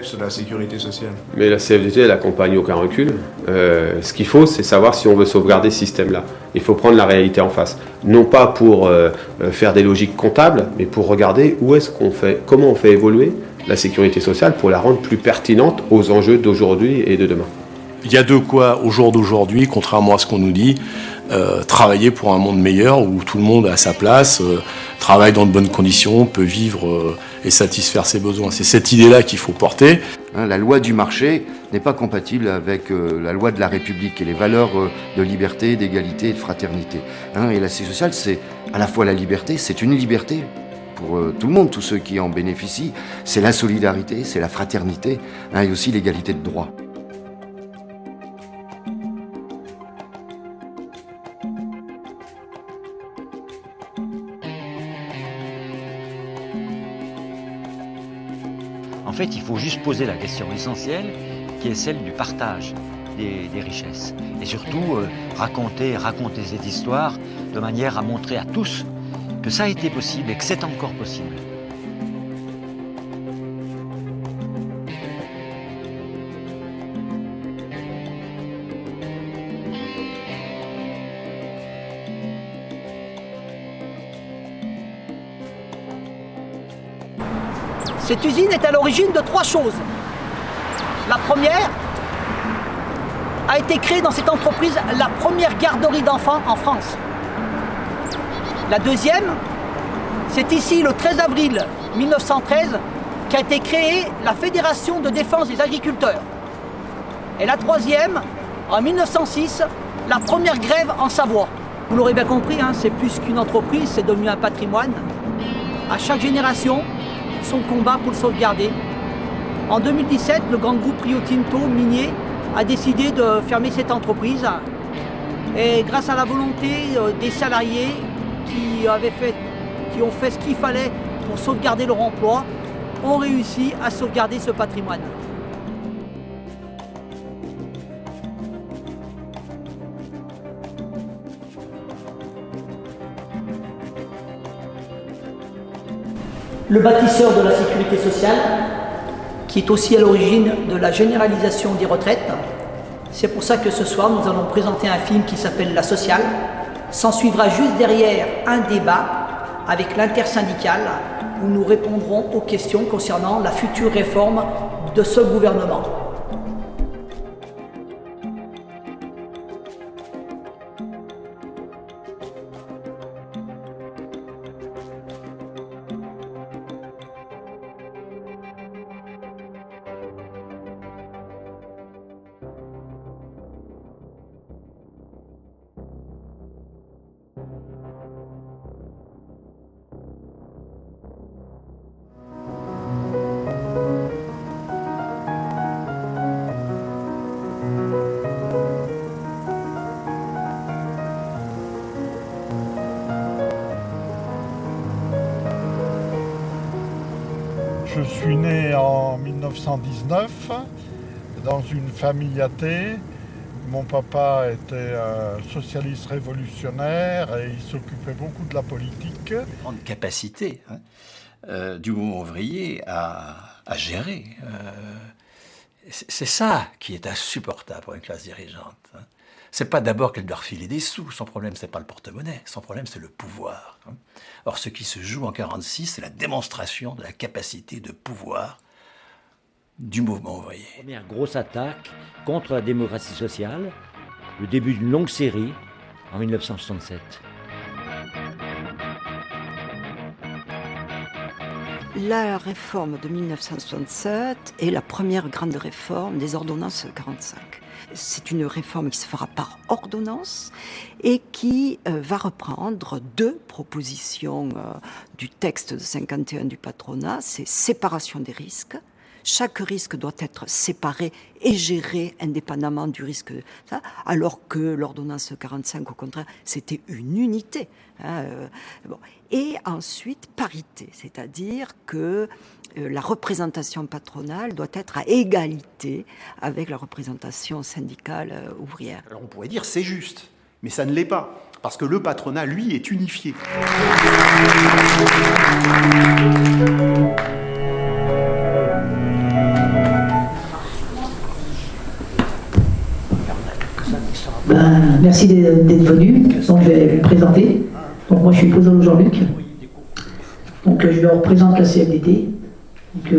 sur la sécurité sociale. Mais la CFDT, elle n'accompagne aucun recul. Ce qu'il faut, c'est savoir si on veut sauvegarder ce système-là. Il faut prendre la réalité en face. Non pas pour faire des logiques comptables, mais pour regarder comment on fait évoluer la sécurité sociale pour la rendre plus pertinente aux enjeux d'aujourd'hui et de demain. Il y a de quoi, au jour d'aujourd'hui, contrairement à ce qu'on nous dit, travailler pour un monde meilleur où tout le monde a sa place, travaille dans de bonnes conditions, peut vivre et satisfaire ses besoins. C'est cette idée-là qu'il faut porter. La loi du marché n'est pas compatible avec la loi de la République et les valeurs de liberté, d'égalité et de fraternité. Et la sécurité sociale, c'est à la fois la liberté, c'est une liberté pour tout le monde, tous ceux qui en bénéficient, c'est la solidarité, c'est la fraternité, et aussi l'égalité de droit. En fait, il faut juste poser la question essentielle, qui est celle du partage des richesses. Et surtout, raconter cette histoire de manière à montrer à tous que ça a été possible et que c'est encore possible. Cette usine est à l'origine de 3 choses. La première a été créée dans cette entreprise la première garderie d'enfants en France. La deuxième, c'est ici le 13 avril 1913 qu'a été créée la Fédération de défense des agriculteurs. Et la troisième, en 1906, la première grève en Savoie. Vous l'aurez bien compris, c'est plus qu'une entreprise, c'est devenu un patrimoine. À chaque génération, son combat pour le sauvegarder. En 2017, le grand groupe Rio Tinto minier a décidé de fermer cette entreprise. Et grâce à la volonté des salariés qui ont fait ce qu'il fallait pour sauvegarder leur emploi, ont réussi à sauvegarder ce patrimoine. Le bâtisseur de la sécurité sociale, qui est aussi à l'origine de la généralisation des retraites. C'est pour ça que ce soir, nous allons présenter un film qui s'appelle La Sociale. S'en suivra juste derrière un débat avec l'intersyndicale où nous répondrons aux questions concernant la future réforme de ce gouvernement. Je suis né en 1919 dans une famille athée. Mon papa était un socialiste révolutionnaire et il s'occupait beaucoup de la politique. Grande capacité du mouvement ouvrier à gérer. C'est ça qui est insupportable pour une classe dirigeante. C'est pas d'abord qu'elle doit refiler des sous. Son problème, c'est pas le porte-monnaie. Son problème, c'est le pouvoir. Or, ce qui se joue en 1946, c'est la démonstration de la capacité de pouvoir du mouvement ouvrier. Première grosse attaque contre la démocratie sociale, le début d'une longue série en 1967. La réforme de 1967 est la première grande réforme des ordonnances 45. C'est une réforme qui se fera par ordonnance et qui va reprendre 2 propositions du texte de 51 du patronat. C'est séparation des risques. Chaque risque doit être séparé et géré indépendamment du risque, alors que l'ordonnance 45, au contraire, c'était une unité. Et ensuite, parité, c'est-à-dire que la représentation patronale doit être à égalité avec la représentation syndicale ouvrière. Alors on pourrait dire c'est juste, mais ça ne l'est pas, parce que le patronat, lui, est unifié. Merci d'être venu. Donc, je vais me présenter. Donc, moi, je suis Pozolo Jean-Luc. Donc, je représente la CFDT. Donc,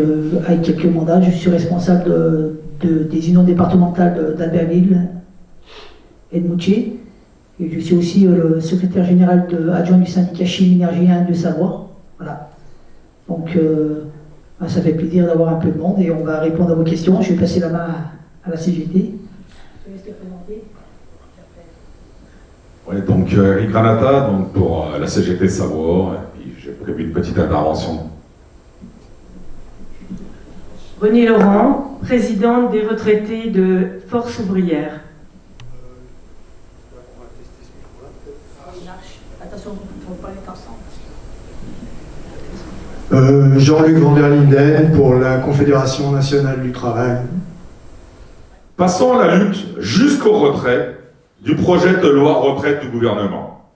avec quelques mandats, je suis responsable des unions départementales d'Albertville et de Moutier. Et je suis aussi le secrétaire général adjoint du syndicat Chimie Énergie 1 de Savoie. Voilà. Donc, ça fait plaisir d'avoir un peu de monde et on va répondre à vos questions. Je vais passer la main à la CGT. Je te laisse te présenter. Oui, donc Eric Granata, donc pour la CGT Savoie, et puis j'ai prévu une petite intervention. Renée Laurent, présidente des retraités de Force ouvrière. Attention, il ne faut pas être ensemble. Jean-Luc Van der Linden pour la Confédération nationale du travail. Passons à la lutte jusqu'au retrait du projet de loi retraite du gouvernement.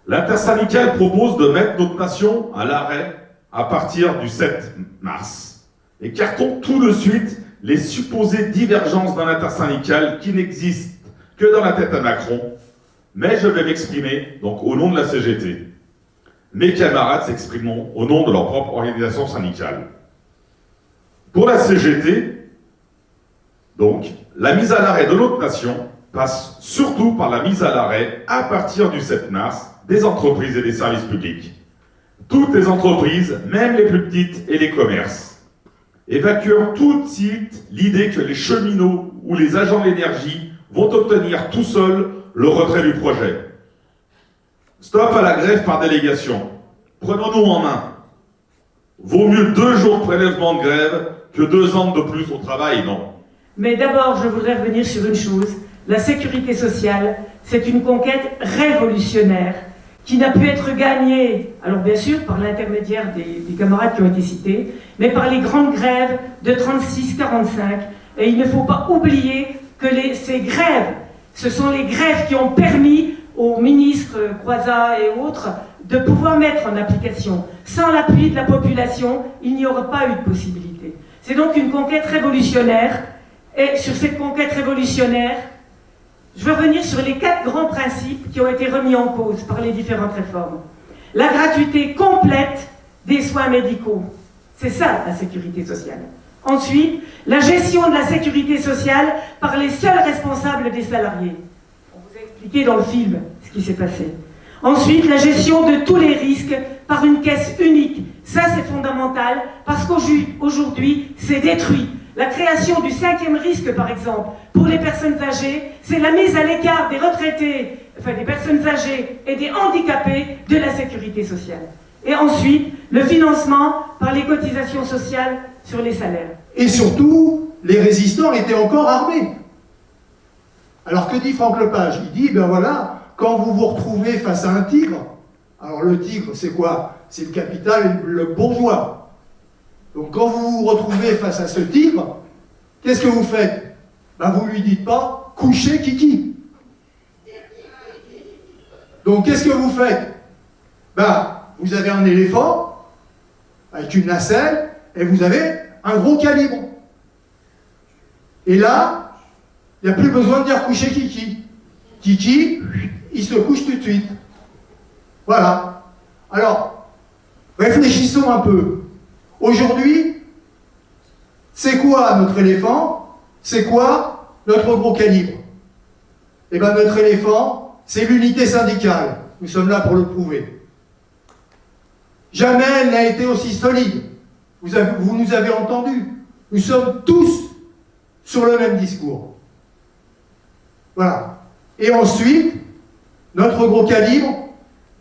L'intersyndicale propose de mettre notre nation à l'arrêt à partir du 7 mars. Écartons tout de suite les supposées divergences dans l'intersyndicale qui n'existent que dans la tête à Macron, mais je vais m'exprimer donc au nom de la CGT. Mes camarades s'exprimeront au nom de leur propre organisation syndicale. Pour la CGT, donc, la mise à l'arrêt de notre nation passe surtout par la mise à l'arrêt, à partir du 7 mars, des entreprises et des services publics. Toutes les entreprises, même les plus petites et les commerces, évacuant tout de suite l'idée que les cheminots ou les agents de l'énergie vont obtenir tout seuls le retrait du projet. Stop à la grève par délégation. Prenons-nous en main. Vaut mieux 2 jours de prélèvement de grève que 2 ans de plus au travail, non? Mais d'abord, je voudrais revenir sur une chose. La sécurité sociale, c'est une conquête révolutionnaire qui n'a pu être gagnée, alors bien sûr par l'intermédiaire des camarades qui ont été cités, mais par les grandes grèves de 36-45. Et il ne faut pas oublier que ces grèves, ce sont les grèves qui ont permis aux ministres Croizat et autres de pouvoir mettre en application. Sans l'appui de la population, il n'y aurait pas eu de possibilité. C'est donc une conquête révolutionnaire. Et sur cette conquête révolutionnaire, je veux revenir sur les 4 grands principes qui ont été remis en cause par les différentes réformes. La gratuité complète des soins médicaux. C'est ça, la sécurité sociale. Ensuite, la gestion de la sécurité sociale par les seuls responsables des salariés. On vous a expliqué dans le film ce qui s'est passé. Ensuite, la gestion de tous les risques par une caisse unique. Ça, c'est fondamental parce qu'aujourd'hui, c'est détruit. La création du 5e risque, par exemple, pour les personnes âgées, c'est la mise à l'écart des retraités, enfin des personnes âgées et des handicapés de la sécurité sociale. Et ensuite, le financement par les cotisations sociales sur les salaires. Et surtout, les résistants étaient encore armés. Alors que dit Franck Lepage? Il dit, ben voilà, quand vous vous retrouvez face à un tigre, alors le tigre, c'est quoi? C'est le capital et le bourgeois. Donc quand vous vous retrouvez face à ce tigre, qu'est-ce que vous faites? Ben, vous ne lui dites pas « couchez Kiki ». Donc qu'est-ce que vous faites? Ben, vous avez un éléphant avec une nacelle et vous avez un gros calibre. Et là, il n'y a plus besoin de dire « couchez Kiki ». Kiki, il se couche tout de suite. Voilà. Alors, réfléchissons un peu. Aujourd'hui, c'est quoi notre éléphant? C'est quoi notre gros calibre? Eh bien, notre éléphant, c'est l'unité syndicale. Nous sommes là pour le prouver. Jamais elle n'a été aussi solide. Vous nous avez entendus. Nous sommes tous sur le même discours. Voilà. Et ensuite, notre gros calibre,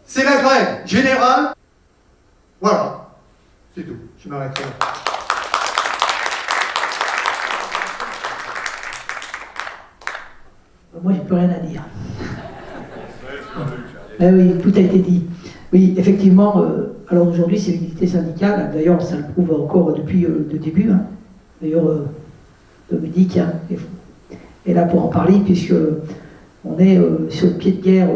c'est la grève générale. Voilà. C'est tout. Je m'arrête là. Moi, j'ai plus rien à dire. Oui, tout a été dit. Oui, effectivement, alors aujourd'hui, c'est l'unité syndicale. D'ailleurs, ça le prouve encore depuis le début. Hein. D'ailleurs, Dominique est là pour en parler, puisque on est sur le pied de guerre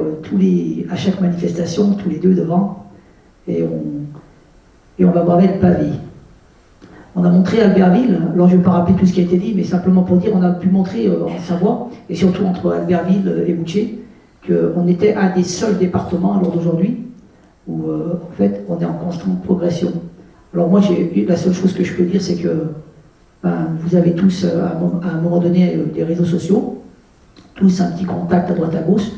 à chaque manifestation, tous les deux devant, et on va braver le pavé. On a montré Albertville, alors je ne vais pas rappeler tout ce qui a été dit, mais simplement pour dire, on a pu montrer en Savoie, et surtout entre Albertville et Moutier, qu'on était un des seuls départements à l'heure d'aujourd'hui où en fait on est en constante progression. Alors moi, la seule chose que je peux dire, c'est que vous avez tous à un moment donné des réseaux sociaux, tous un petit contact à droite à gauche,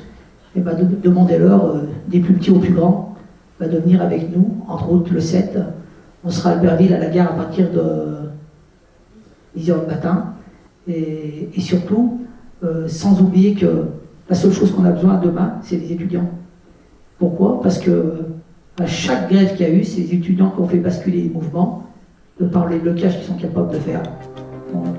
et demandez-leur, des plus petits aux plus grands, de venir avec nous, entre autres le 7. On sera à Albertville à la gare à partir de 10h du matin. Et surtout, sans oublier que la seule chose qu'on a besoin demain, c'est des étudiants. Pourquoi? Parce que à chaque grève qu'il y a eu, c'est les étudiants qui ont fait basculer les mouvements, de par les blocages qu'ils sont capables de faire. Donc,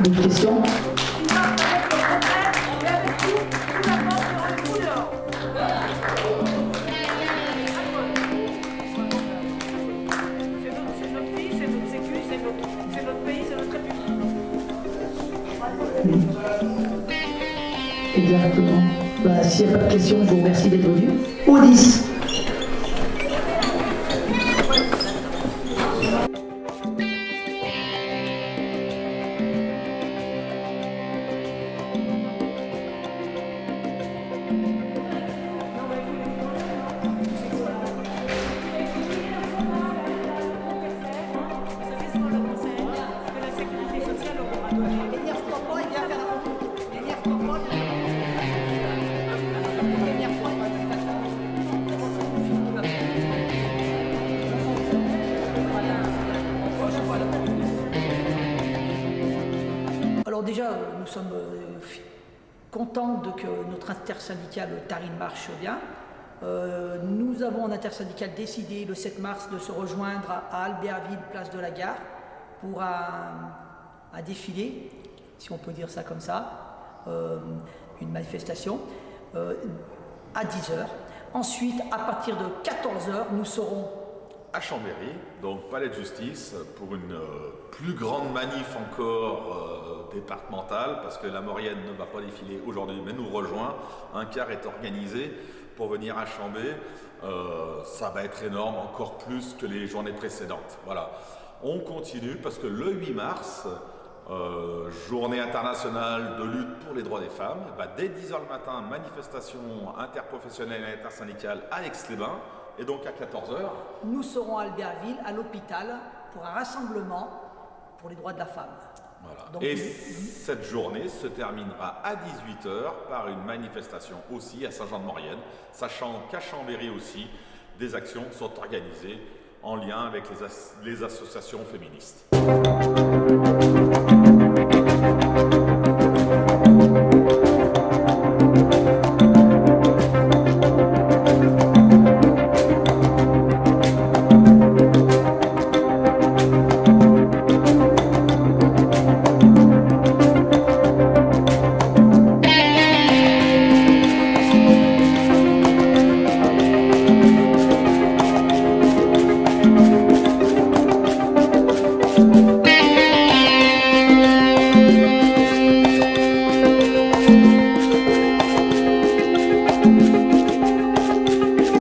d'autres questions? Exactement. S'il n'y a pas de questions, je vous remercie d'être venu. Au 10. Alors déjà, nous sommes contents que notre intersyndicale Tarine marche bien. Nous avons en intersyndicale décidé le 7 mars de se rejoindre à Albertville, place de la Gare, pour un défilé, si on peut dire ça comme ça, une manifestation, à 10h. Ensuite, à partir de 14h, nous serons à Chambéry, donc palais de justice, pour une plus grande manif encore départementale, parce que la Maurienne ne va pas défiler aujourd'hui, mais nous rejoint. Un quart est organisé pour venir à Chambéry. Ça va être énorme, encore plus que les journées précédentes. Voilà. On continue parce que le 8 mars, journée internationale de lutte pour les droits des femmes, dès 10h le matin, manifestation interprofessionnelle et intersyndicale à Aix-les-Bains. Et donc à 14h, nous serons à Albertville, à l'hôpital, pour un rassemblement pour les droits de la femme. Voilà. Donc, et cette journée se terminera à 18h par une manifestation aussi à Saint-Jean-de-Maurienne, sachant qu'à Chambéry aussi, des actions sont organisées en lien avec les associations féministes.